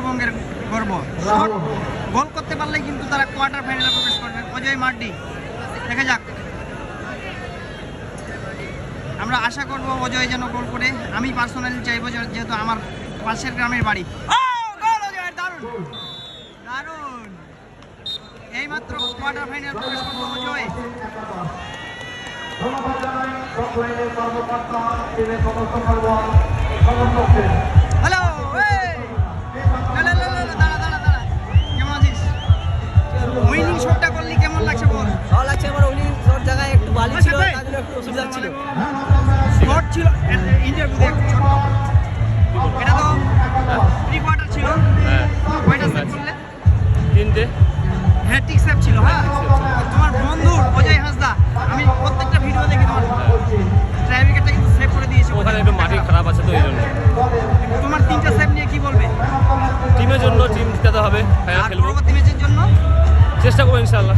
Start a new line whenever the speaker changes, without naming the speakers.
উত্তরবঙ্গের গর্ব। গোল করতে পারলেই কিন্তু তারা কোয়ার্টার ফাইনালে প্রবেশ করবে। অজয় মার্ডি, দেখা যাক, আমরা আশা করব অজয় যেন গোল করে। আমি পার্সোনালি চাইবো, যেহেতু আমার পাশের গ্রামের বাড়ি। দারুণ দারুণ, এইমাত্র কোয়ার্টার ফাইনাল প্রবেশ করবো অজয়। হ্যালো, দাঁড়া, কেমন আছিস? উইনিং শটটা করলি, কেমন লাগছে বল?
ভালো লাগছে। আমার উইনিং শট জায়গায় একটু বালি ছিল, তার জন্য একটু অসুবিধা ছিল।
শট ছিল ইন্টারভিউতে একটু ছোট, এটা তো প্রি কোয়ার্টার ছিল। কয়টা সেভ করলে?
3টে
হ্যাট্রিক সেভ ছিল। হ্যাঁ, তোমার বন্ধু অজয় হাঁসদা, আমি প্রত্যেকটা ভিডিও দেখি তোমার, ট্রাই উইকেটটা কিন্তু সেভ করে দিয়েছে।
ওখানে একটু মাটি খারাপ আছে তো এই জন্য।
তোমার 3টা সেভ নিয়ে কি বলবে?
টিমের জন্য টিম জিতাতে হবে, ফাইনাল
আর
খেলবো,
পরবর্তী ম্যাচের জন্য
চেষ্টা করবো ইনশাআল্লাহ।